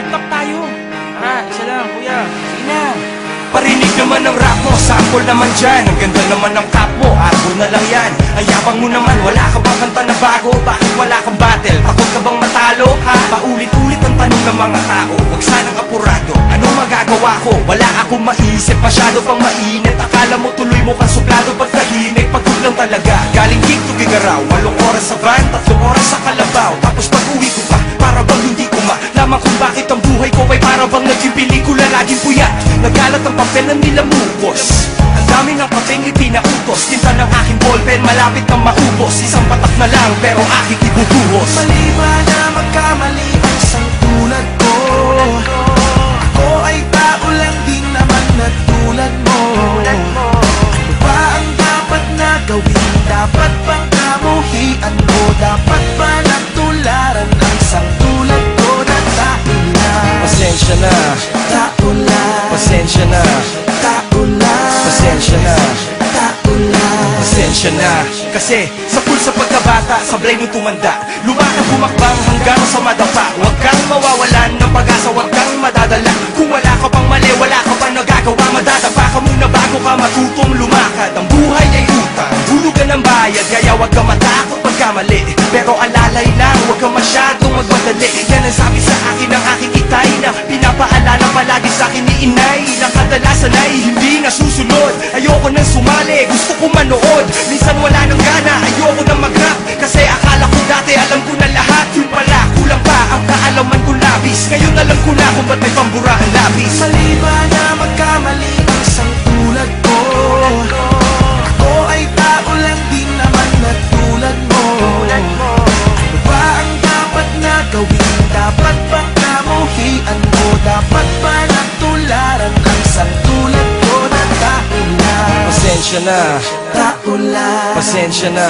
tap tayo. Isa lang, kuya. Sige na. Parinig naman ang rap mo, sample naman dyan. Ang ganda naman ng cap mo, arbor na lang yan. Ang yabang mo naman, wala ka bang kanta na bago? Bakit wala kang battle? Takot ka bang matalo? Ha? Paulit-ulit ang tanong ng mga tao. Huwag sanang apurado, ano magagawa ko? Wala akong maisip, masyado pang mainit. Akala mo tuloy mo kang suplado pag tahimik. Pagod lang talaga, galing gig to Gigaraw. 8 oras sa van, 3 oras sa Kalabaw. Tapos pag-uwi ko pa, para bang hindi ko malaman kung bakit ang buhay ko ay para bang naging pelikula. Laging puyat, nagalat ang papel na nilamukos. Ang dami ng kapeng ipinautos. Tinta ng aking ballpen, malapit nang maubos. Isang patak na lang, pero aking ibubuhos. Mali ba na magkamali ang isang tulad ko? Ako ay tao lang din naman na tulad mo. Ano ba ang dapat na gawin? Dapat bang kamuhian mo? Dapat ba natularan ang isang tulad ko na tao lang? Pasensya na, Tao lang, pasensya na, tao lang, pasensya na, tao lang. pasensya na. Kasi sa pulsa pagkabata, sablay nung tumanda, lumakad bumakbang hanggang sa madapa. Huwag kang mawawalan ng pag-asa, huwag kang madadala. Kung wala ka pang mali, wala ka pang nagagawa, madadapa ka muna bago ka matutong lumakad. Ang buhay ay utang, hulugan ng bayad, kaya huwag ka matakot pagkamali. Pero alalay lang, huwag ka masyadong magmadali. Yan ang sabi sa akin ng aking itay, na pinapaalala palagi sa akin ni inay, na kadalasan ay hindi nasusunod. Ayoko nang sumali, gusto ko manood. Minsan wala nang gana, ayoko nang mag-rap, kasi akala ko dati alam ko na lahat. Yun pala, kulang pa ang kaalaman ko labis. Ngayon alam ko na kung ba't may pambura ang labis. Mali ba na magkamali ang isang tulad ko? Ako ay tao lang din naman na tulad mo. Ano ba ang dapat na gawin? Dapat bang kamuhian mo? Dapat ba natularan ang isang tulad ko na tao lang? Pasensya na, Tao lang, pasensya na,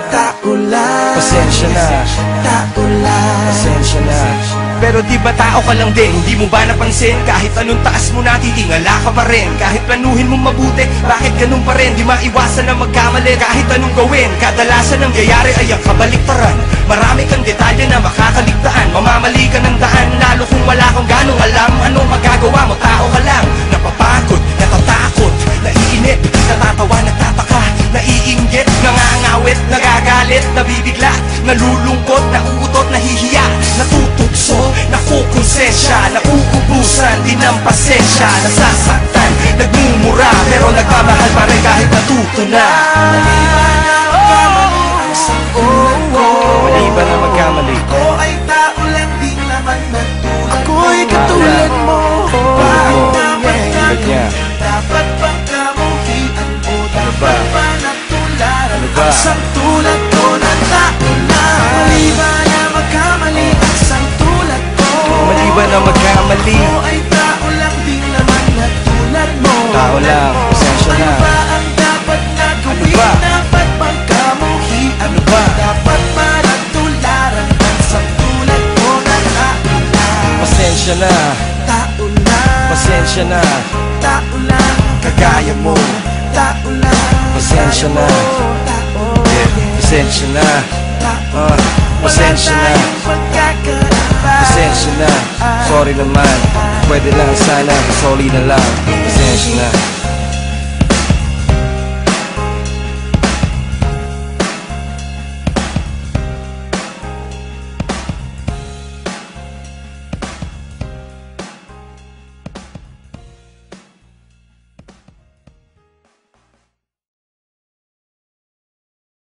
tao lang, pasensya na, tao lang. pasensya na. Pero di ba tao ka lang din? Di mo ba napansin? Kahit anong taas mo na, titingala ka pa rin. Kahit planuhin mo mabuti, bakit ganun pa rin? Di maiwasan na magkamali. Kahit anong gawin, kadalasan ang nangyayari ay ang kabaliktaran. Marami kang detalye na makakaligtaan. Mamamali ka ng daan, lalo kung wala kang ganong alam. Anong magagawa mo? Tao ka lang. Napapagod, natatakot, naiinip, natatawa, nagtataka, naiinggit, nangangawit, nagagalit, nabibigla, nalulungkot, nauutot, nahihiya, natutukso, nakukonsensya, nauubusan din ng pasensya, nasasaktan, nagmumura, pero nagmamahal pa rin kahit natuto na. Mali ba na magkamali ang isang tulad ko? Mali ba na magkamali? Ako ay tao lang din naman na tulad mo. Ako'y katulad mo. Bakit dapat gagawin? Dapat bang kamuhian mo? Dapat ba natularan ang isang tulad ko na tao lang? Mali ba na magkamali ang isang tulad ko? Mali ba na magkamali? Ako ay tao lang din naman na tulad mo. Tao lang, pasensya na. Ano ba ang dapat na gawin? ba? Dapat bang kamuhian Ano ba? Dapat ba natularan ang isang tulad ko na tao lang? Pasensya na, Tao lang, pasensya na, tao lang, kagaya mo. tao lang, Pasensya na. tao, Pasensya na, tao. pasensya na, Wala tayong pagkakaiba. pasensya na. Sorry naman, pwede lang sana, sorry na lang. Pasensya na.